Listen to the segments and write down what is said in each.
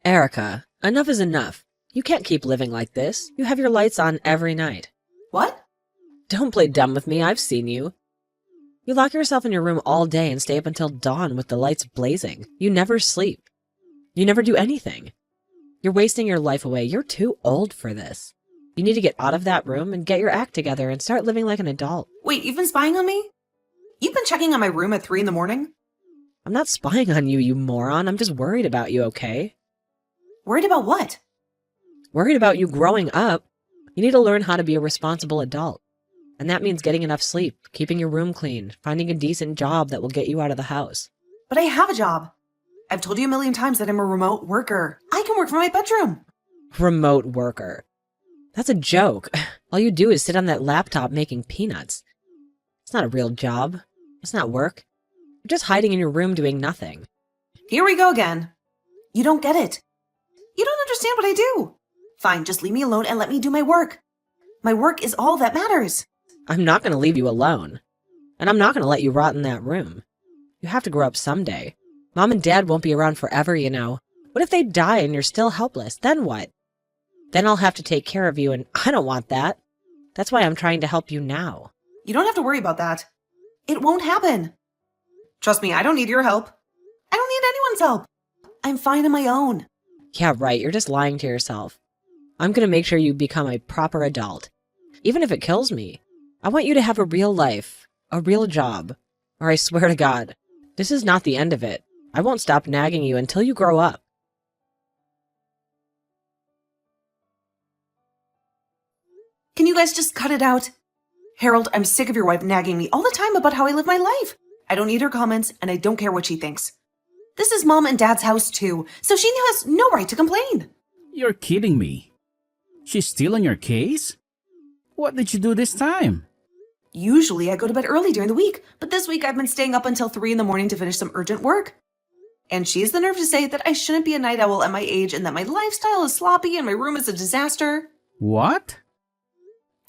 Erica, enough is enough. You can't keep living like this. You have your lights on every night. What? Don't play dumb with me, I've seen you. You lock yourself in your room all day and stay up until dawn with the lights blazing. You never sleep. You never do anything. You're wasting your life away. You're too old for this. You need to get out of that room and get your act together and start living like an adult. Wait, you've been spying on me? You've been checking on my room at 3 in the morning? I'm not spying on you, you moron. I'm just worried about you, okay? Worried about what? Worried about you growing up. You need to learn how to be a responsible adult. And that means getting enough sleep, keeping your room clean, finding a decent job that will get you out of the house. But I have a job. I've told you a million times that I'm a remote worker. I can work from my bedroom. Remote worker. That's a joke. All you do is sit on that laptop making peanuts. It's not a real job. It's not work. You're just hiding in your room doing nothing. Here we go again. You don't get it. You don't understand what I do. Fine, just leave me alone and let me do my work. My work is all that matters. I'm not going to leave you alone. And I'm not going to let you rot in that room. You have to grow up someday. Mom and Dad won't be around forever, you know. What if they die and you're still helpless? Then what? Then I'll have to take care of you, and I don't want that. That's why I'm trying to help you now. You don't have to worry about that. It won't happen. Trust me, I don't need your help. I don't need anyone's help. I'm fine on my own. Yeah, right. You're just lying to yourself. I'm going to make sure you become a proper adult. Even if it kills me. I want you to have a real life, a real job. Or I swear to God, this is not the end of it. I won't stop nagging you until you grow up. Can you guys just cut it out? Harold, I'm sick of your wife nagging me all the time about how I live my life. I don't need her comments, and I don't care what she thinks. This is Mom and Dad's house too, so she has no right to complain. You're kidding me. She's still on your case? What did you do this time? Usually I go to bed early during the week, but this week I've been staying up until 3 in the morning to finish some urgent work. And she has the nerve to say that I shouldn't be a night owl at my age and that my lifestyle is sloppy and my room is a disaster. What?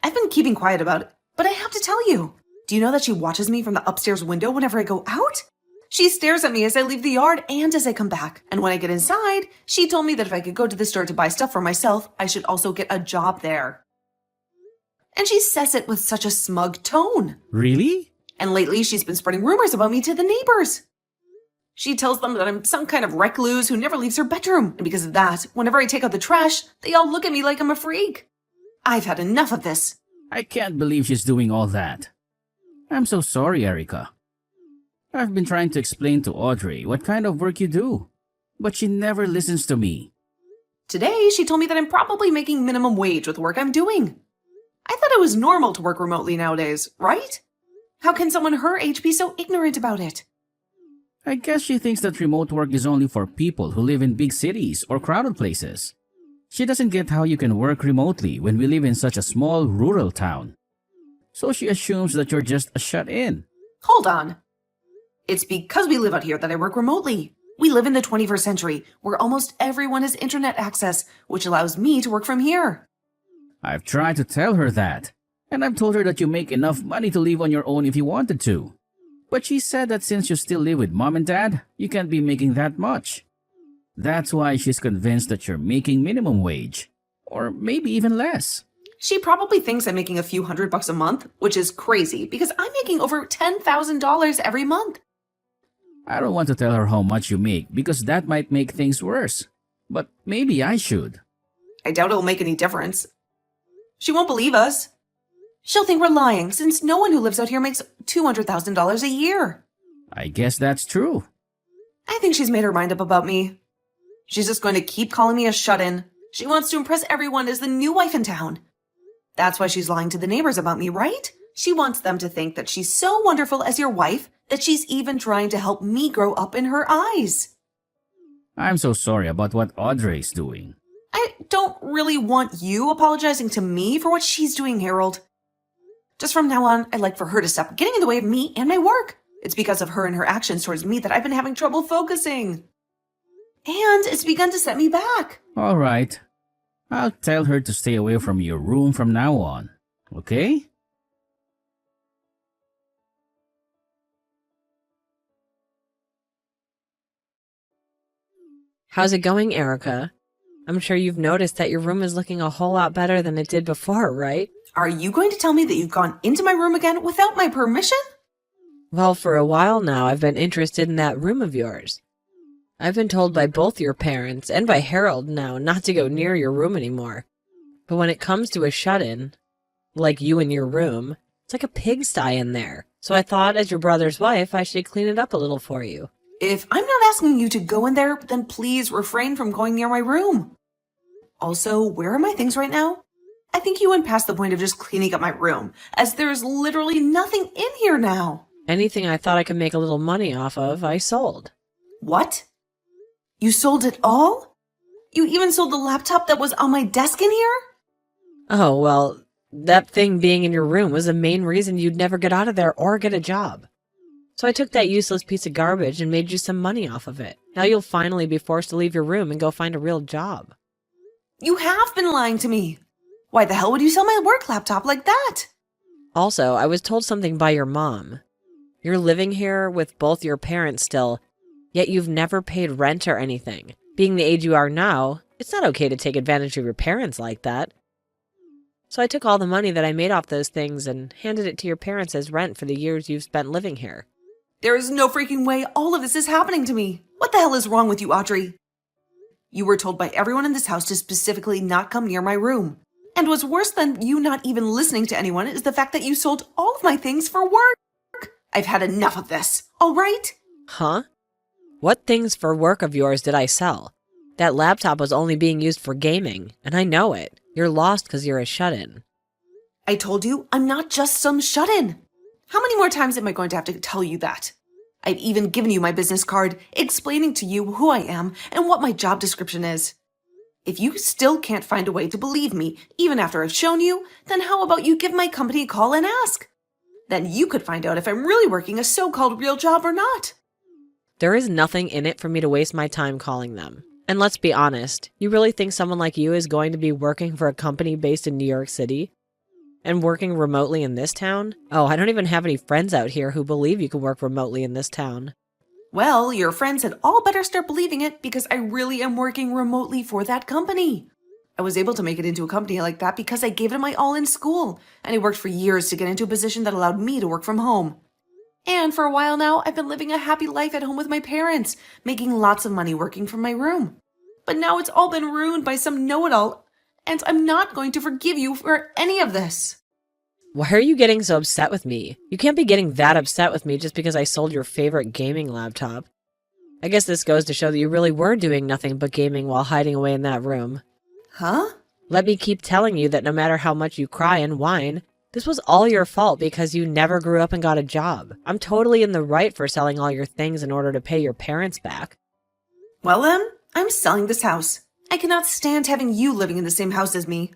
I've been keeping quiet about it, but I have to tell you. Do you know that she watches me from the upstairs window whenever I go out? She stares at me as I leave the yard and as I come back. And when I get inside, she told me that if I could go to the store to buy stuff for myself, I should also get a job there. And she says it with such a smug tone. Really? And lately, she's been spreading rumors about me to the neighbors. She tells them that I'm some kind of recluse who never leaves her bedroom. And because of that, whenever I take out the trash, they all look at me like I'm a freak. I've had enough of this. I can't believe she's doing all that. I'm so sorry, Erica. I've been trying to explain to Audrey what kind of work you do, but she never listens to me. Today, she told me that I'm probably making minimum wage with the work I'm doing. I thought it was normal to work remotely nowadays, right? How can someone her age be so ignorant about it? I guess she thinks that remote work is only for people who live in big cities or crowded places. She doesn't get how you can work remotely when we live in such a small rural town. So she assumes that you're just a shut-in. Hold on. It's because we live out here that I work remotely. We live in the 21st century, where almost everyone has internet access, which allows me to work from here. I've tried to tell her that, and I've told her that you make enough money to live on your own if you wanted to. But she said that since you still live with Mom and Dad, you can't be making that much. That's why she's convinced that you're making minimum wage, or maybe even less. She probably thinks I'm making a few $100 a month, which is crazy because I'm making over $10,000 every month. I don't want to tell her how much you make because that might make things worse. But maybe I should. I doubt it'll make any difference. She won't believe us. She'll think we're lying since no one who lives out here makes $200,000 a year. I guess that's true. I think she's made her mind up about me. She's just going to keep calling me a shut-in. She wants to impress everyone as the new wife in town. That's why she's lying to the neighbors about me, right? She wants them to think that she's so wonderful as your wife that she's even trying to help me grow up in her eyes. I'm so sorry about what Audrey's doing. I don't really want you apologizing to me for what she's doing, Harold. Just from now on, I'd like for her to stop getting in the way of me and my work. It's because of her and her actions towards me that I've been having trouble focusing. And it's begun to set me back. All right. I'll tell her to stay away from your room from now on. Okay? How's it going, Erica? I'm sure you've noticed that your room is looking a whole lot better than it did before, right? Are you going to tell me that you've gone into my room again without my permission? Well, for a while now, I've been interested in that room of yours. I've been told by both your parents and by Harold now not to go near your room anymore. But when it comes to a shut-in, like you in your room, it's like a pigsty in there. So I thought, as your brother's wife, I should clean it up a little for you. If I'm not asking you to go in there, then please refrain from going near my room. Also, where are my things right now? I think you went past the point of just cleaning up my room, as there's literally nothing in here now. Anything I thought I could make a little money off of, I sold. What? You sold it all? You even sold the laptop that was on my desk in here? Oh, well, that thing being in your room was the main reason you'd never get out of there or get a job. So I took that useless piece of garbage and made you some money off of it. Now you'll finally be forced to leave your room and go find a real job. You have been lying to me. Why the hell would you sell my work laptop like that? Also, I was told something by your mom. You're living here with both your parents still, yet you've never paid rent or anything. Being the age you are now, it's not okay to take advantage of your parents like that. So I took all the money that I made off those things and handed it to your parents as rent for the years you've spent living here. There is no freaking way all of this is happening to me. What the hell is wrong with you, Audrey? You were told by everyone in this house to specifically not come near my room. And what's worse than you not even listening to anyone is the fact that you sold all of my things for work. I've had enough of this, all right? Huh? What things for work of yours did I sell? That laptop was only being used for gaming, and I know it. You're lost because you're a shut-in. I told you I'm not just some shut-in. How many more times am I going to have to tell you that? I've even given you my business card explaining to you who I am and what my job description is. If you still can't find a way to believe me, even after I've shown you, then how about you give my company a call and ask? Then you could find out if I'm really working a so-called real job or not. There is nothing in it for me to waste my time calling them. And let's be honest, you really think someone like you is going to be working for a company based in New York City? And working remotely in this town? Oh, I don't even have any friends out here who believe you can work remotely in this town. Well, your friends had all better start believing it because I really am working remotely for that company. I was able to make it into a company like that because I gave it my all in school, and I worked for years to get into a position that allowed me to work from home. And for a while now, I've been living a happy life at home with my parents, making lots of money working from my room. But now it's all been ruined by some know-it-all, and I'm not going to forgive you for any of this. Why are you getting so upset with me? You can't be getting that upset with me just because I sold your favorite gaming laptop. I guess this goes to show that you really were doing nothing but gaming while hiding away in that room. Huh? Let me keep telling you that no matter how much you cry and whine, this was all your fault because you never grew up and got a job. I'm totally in the right for selling all your things in order to pay your parents back. Well then, I'm selling this house. I cannot stand having you living in the same house as me.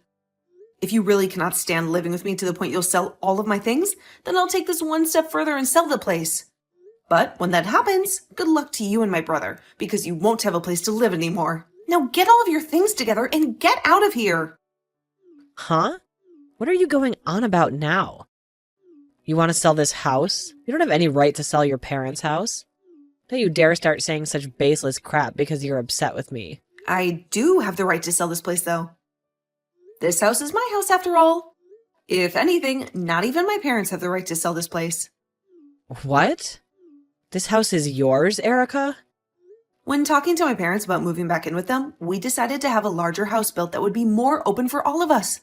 If you really cannot stand living with me to the point you'll sell all of my things, then I'll take this one step further and sell the place. But when that happens, good luck to you and my brother, because you won't have a place to live anymore. Now get all of your things together and get out of here. Huh? What are you going on about now? You want to sell this house? You don't have any right to sell your parents' house. Don't you dare start saying such baseless crap because you're upset with me. I do have the right to sell this place, though. This house is my house after all. If anything, not even my parents have the right to sell this place. What? This house is yours, Erica? When talking to my parents about moving back in with them, we decided to have a larger house built that would be more open for all of us.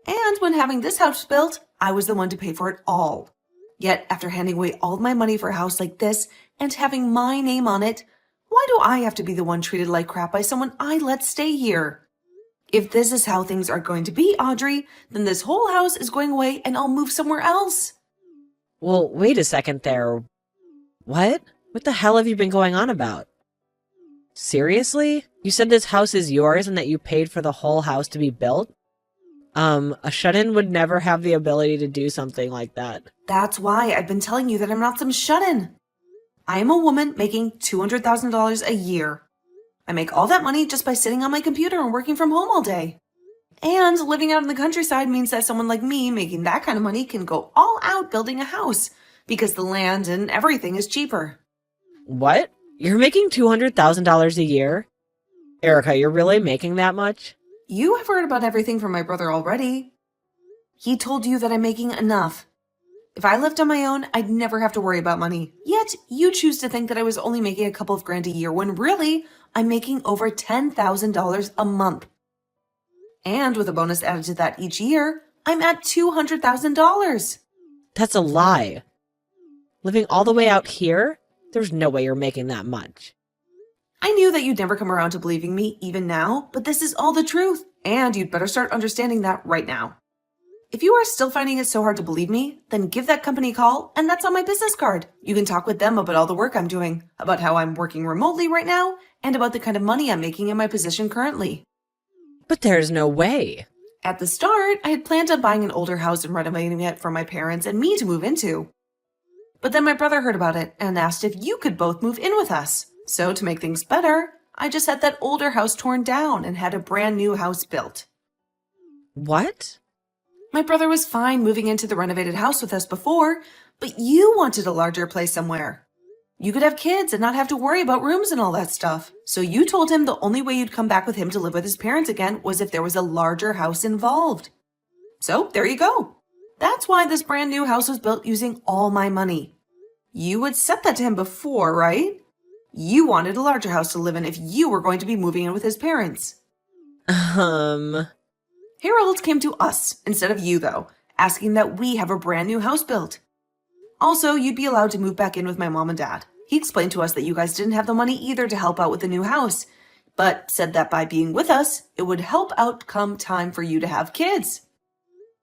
And when having this house built, I was the one to pay for it all. Yet, after handing away all of my money for a house like this and having my name on it, why do I have to be the one treated like crap by someone I let stay here? If this is how things are going to be, Audrey, then this whole house is going away and I'll move somewhere else. Well, wait a second there. What? What the hell have you been going on about? Seriously? You said this house is yours and that you paid for the whole house to be built? A shut-in would never have the ability to do something like that. That's why I've been telling you that I'm not some shut-in. I am a woman making $200,000 a year. I make all that money just by sitting on my computer and working from home all day. And living out in the countryside means that someone like me making that kind of money can go all out building a house because the land and everything is cheaper. What? You're making $200,000 a year? Erica, you're really making that much? You have heard about everything from my brother already. He told you that I'm making enough. If I lived on my own, I'd never have to worry about money. Yet, you choose to think that I was only making a couple of grand a year when really, I'm making over $10,000 a month. And with a bonus added to that each year, I'm at $200,000. That's a lie. Living all the way out here? There's no way you're making that much. I knew that you'd never come around to believing me even now, but this is all the truth, and you'd better start understanding that right now. If you are still finding it so hard to believe me, then give that company a call, and that's on my business card. You can talk with them about all the work I'm doing, about how I'm working remotely right now, and about the kind of money I'm making in my position currently. But there's no way. At the start, I had planned on buying an older house and renovating it for my parents and me to move into. But then my brother heard about it and asked if you could both move in with us. So to make things better, I just had that older house torn down and had a brand new house built. What? My brother was fine moving into the renovated house with us before, but you wanted a larger place somewhere. You could have kids and not have to worry about rooms and all that stuff. So you told him the only way you'd come back with him to live with his parents again was if there was a larger house involved. So there you go. That's why this brand new house was built using all my money. You had said that to him before, right? You wanted a larger house to live in if you were going to be moving in with his parents. Harold came to us instead of you, though, asking that we have a brand new house built. Also, you'd be allowed to move back in with my mom and dad. He explained to us that you guys didn't have the money either to help out with the new house, but said that by being with us, it would help out come time for you to have kids.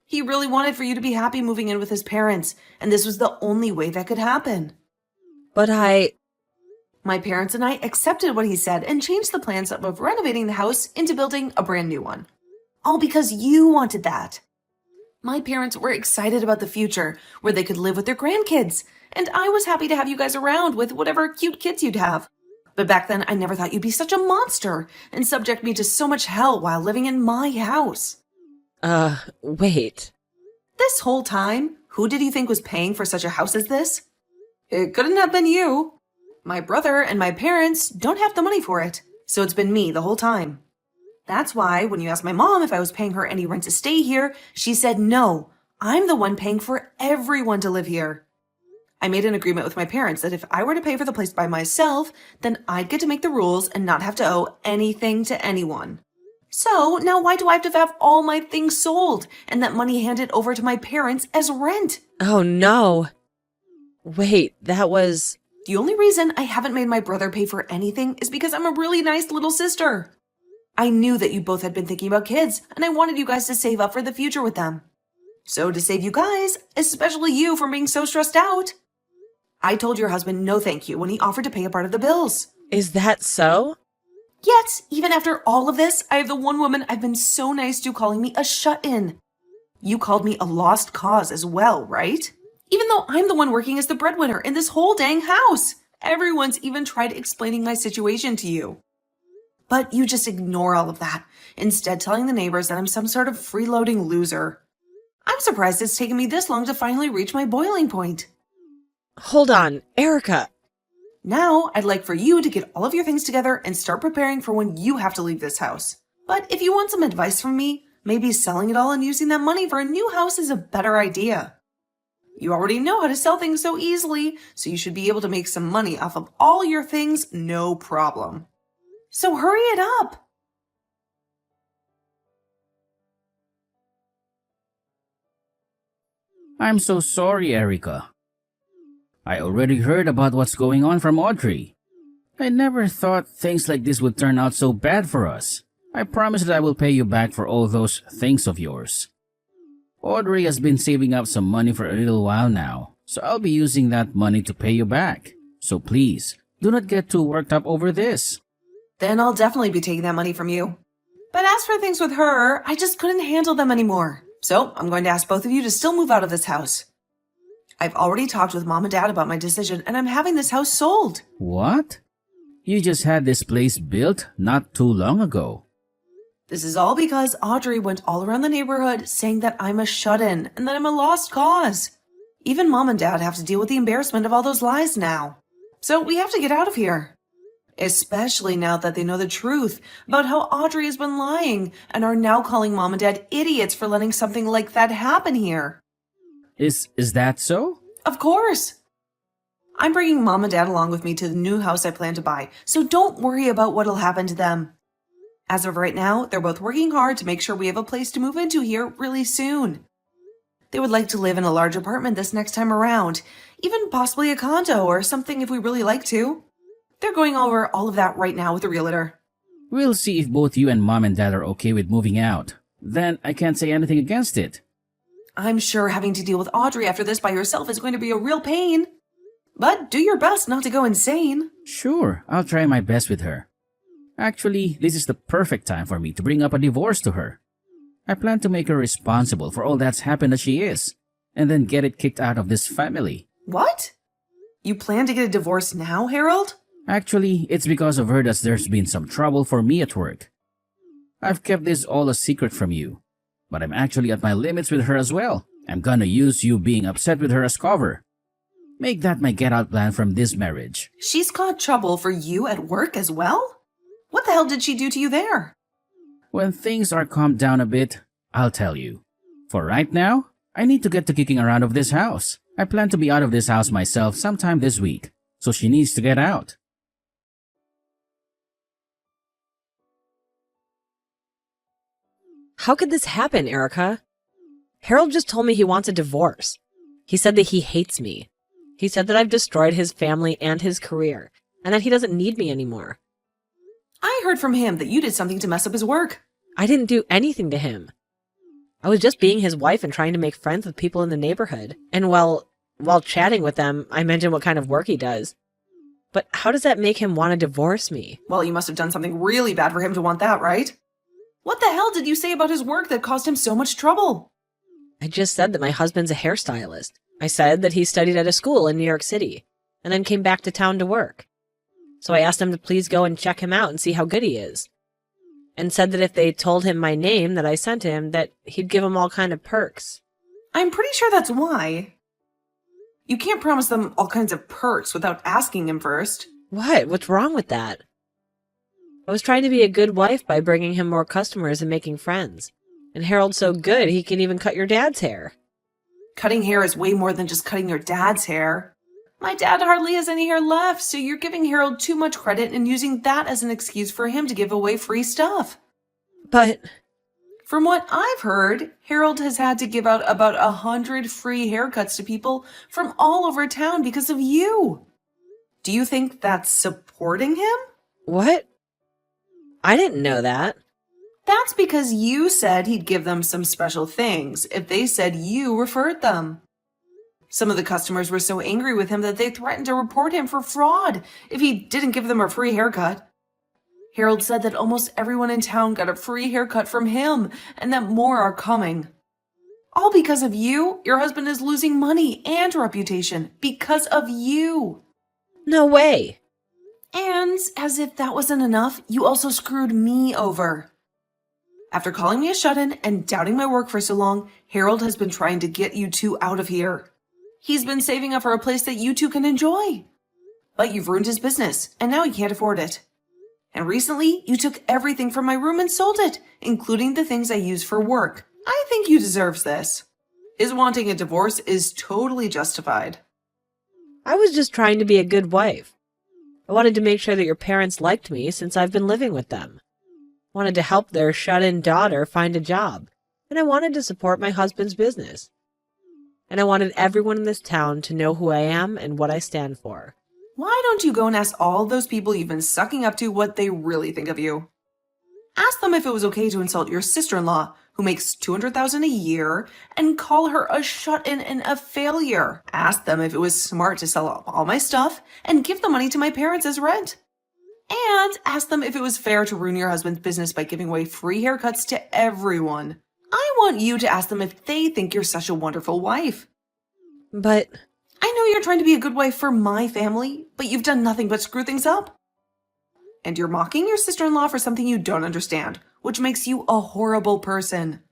He really wanted for you to be happy moving in with his parents, and this was the only way that could happen. But My parents and I accepted what he said and changed the plans of renovating the house into building a brand new one. All because you wanted that. My parents were excited about the future, where they could live with their grandkids, and I was happy to have you guys around with whatever cute kids you'd have. But back then, I never thought you'd be such a monster and subject me to so much hell while living in my house. Wait. This whole time, who did you think was paying for such a house as this? It couldn't have been you. My brother and my parents don't have the money for it, so it's been me the whole time. That's why when you asked my mom if I was paying her any rent to stay here, she said no, I'm the one paying for everyone to live here. I made an agreement with my parents that if I were to pay for the place by myself, then I'd get to make the rules and not have to owe anything to anyone. So now why do I have to have all my things sold and that money handed over to my parents as rent? Oh no. Wait, that was... The only reason I haven't made my brother pay for anything is because I'm a really nice little sister. I knew that you both had been thinking about kids, and I wanted you guys to save up for the future with them. So to save you guys, especially you from being so stressed out, I told your husband no thank you when he offered to pay a part of the bills. Is that so? Yet, even after all of this, I have the one woman I've been so nice to calling me a shut-in. You called me a lost cause as well, right? Even though I'm the one working as the breadwinner in this whole dang house. Everyone's even tried explaining my situation to you. But you just ignore all of that, instead telling the neighbors that I'm some sort of freeloading loser. I'm surprised it's taken me this long to finally reach my boiling point. Hold on, Erica. Now, I'd like for you to get all of your things together and start preparing for when you have to leave this house. But if you want some advice from me, maybe selling it all and using that money for a new house is a better idea. You already know how to sell things so easily, so you should be able to make some money off of all your things, no problem. So hurry it up! I'm so sorry, Erica. I already heard about what's going on from Audrey. I never thought things like this would turn out so bad for us. I promise that I will pay you back for all those things of yours. Audrey has been saving up some money for a little while now, so I'll be using that money to pay you back. So please, do not get too worked up over this. Then I'll definitely be taking that money from you. But as for things with her, I just couldn't handle them anymore. So I'm going to ask both of you to still move out of this house. I've already talked with Mom and Dad about my decision, and I'm having this house sold. What? You just had this place built not too long ago. This is all because Audrey went all around the neighborhood saying that I'm a shut-in and that I'm a lost cause. Even Mom and Dad have to deal with the embarrassment of all those lies now. So we have to get out of here. Especially now that they know the truth about how Audrey has been lying and are now calling mom and dad idiots for letting something like that happen here. Is that so? Of course. I'm bringing mom and dad along with me to the new house I plan to buy, so don't worry about what'll happen to them. As of right now, they're both working hard to make sure we have a place to move into here really soon. They would like to live in a large apartment this next time around, even possibly a condo or something if we really like to. They're going over all of that right now with the realtor. We'll see if both you and mom and dad are okay with moving out. Then I can't say anything against it. I'm sure having to deal with Audrey after this by yourself is going to be a real pain. But do your best not to go insane. Sure, I'll try my best with her. Actually, this is the perfect time for me to bring up a divorce to her. I plan to make her responsible for all that's happened as she is, and then get it kicked out of this family. What? You plan to get a divorce now, Harold? Actually, it's because of her that there's been some trouble for me at work. I've kept this all a secret from you, but I'm actually at my limits with her as well. I'm gonna use you being upset with her as cover. Make that my get-out plan from this marriage. She's caused trouble for you at work as well? What the hell did she do to you there? When things are calmed down a bit, I'll tell you. For right now, I need to get to kicking around of this house. I plan to be out of this house myself sometime this week, so she needs to get out. How could this happen, Erica? Harold just told me he wants a divorce. He said that he hates me. He said that I've destroyed his family and his career, and that he doesn't need me anymore. I heard from him that you did something to mess up his work. I didn't do anything to him. I was just being his wife and trying to make friends with people in the neighborhood. And while chatting with them, I mentioned what kind of work he does. But how does that make him want to divorce me? Well, you must have done something really bad for him to want that, right? What the hell did you say about his work that caused him so much trouble? I just said that my husband's a hairstylist. I said that he studied at a school in New York City and then came back to town to work. So I asked him to please go and check him out and see how good he is. And said that if they told him my name that I sent him, that he'd give them all kind of perks. I'm pretty sure that's why. You can't promise them all kinds of perks without asking him first. What? What's wrong with that? I was trying to be a good wife by bringing him more customers and making friends. And Harold's so good, he can even cut your dad's hair. Cutting hair is way more than just cutting your dad's hair. My dad hardly has any hair left, so you're giving Harold too much credit and using that as an excuse for him to give away free stuff. But from what I've heard, Harold has had to give out about 100 free haircuts to people from all over town because of you. Do you think that's supporting him? what? I didn't know that. That's because you said he'd give them some special things if they said you referred them. Some of the customers were so angry with him that they threatened to report him for fraud if he didn't give them a free haircut. Harold said that almost everyone in town got a free haircut from him and that more are coming. All because of you, your husband is losing money and reputation because of you. No way. And as if that wasn't enough, you also screwed me over. After calling me a shut-in and doubting my work for so long, Harold has been trying to get you two out of here. He's been saving up for a place that you two can enjoy. But you've ruined his business, and now he can't afford it. And recently, you took everything from my room and sold it, including the things I use for work. I think you deserve this. His wanting a divorce is totally justified. I was just trying to be a good wife. I wanted to make sure that your parents liked me since I've been living with them. Wanted to help their shut-in daughter find a job. And I wanted to support my husband's business. And I wanted everyone in this town to know who I am and what I stand for. Why don't you go and ask all those people you've been sucking up to what they really think of you? Ask them if it was okay to insult your sister-in-law, who makes $200,000 a year, and call her a shut-in and a failure. Ask them if it was smart to sell all my stuff and give the money to my parents as rent. And ask them if it was fair to ruin your husband's business by giving away free haircuts to everyone. I want you to ask them if they think you're such a wonderful wife. But I know you're trying to be a good wife for my family, but you've done nothing but screw things up. And you're mocking your sister-in-law for something you don't understand, which makes you a horrible person.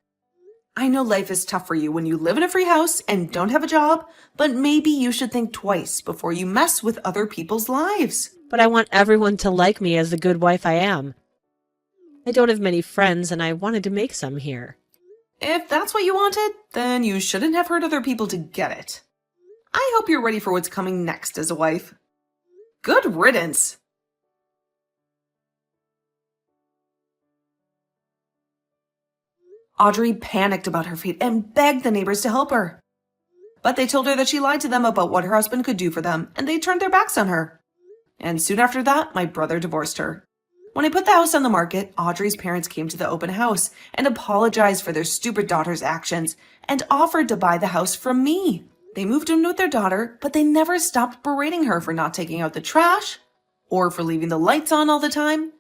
I know life is tough for you when you live in a free house and don't have a job, but maybe you should think twice before you mess with other people's lives. but I want everyone to like me as the good wife I am. I don't have many friends, and I wanted to make some here. If that's what you wanted, then you shouldn't have hurt other people to get it. I hope you're ready for what's coming next as a wife. Good riddance! Audrey panicked about her fate and begged the neighbors to help her. But they told her that she lied to them about what her husband could do for them, and they turned their backs on her. And soon after that, my brother divorced her. When I put the house on the market, Audrey's parents came to the open house and apologized for their stupid daughter's actions and offered to buy the house from me. They moved in with their daughter, but they never stopped berating her for not taking out the trash or for leaving the lights on all the time.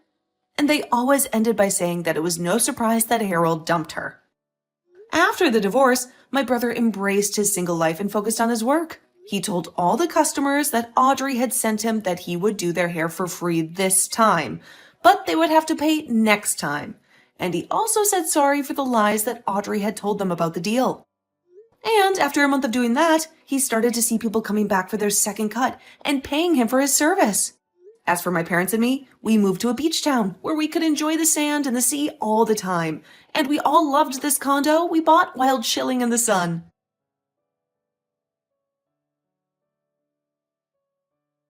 And they always ended by saying that it was no surprise that Harold dumped her. After the divorce, my brother embraced his single life and focused on his work. He told all the customers that Audrey had sent him that he would do their hair for free this time, but they would have to pay next time. And he also said sorry for the lies that Audrey had told them about the deal. And after a month of doing that, he started to see people coming back for their second cut and paying him for his service. As for my parents and me, we moved to a beach town where we could enjoy the sand and the sea all the time. And we all loved this condo we bought while chilling in the sun.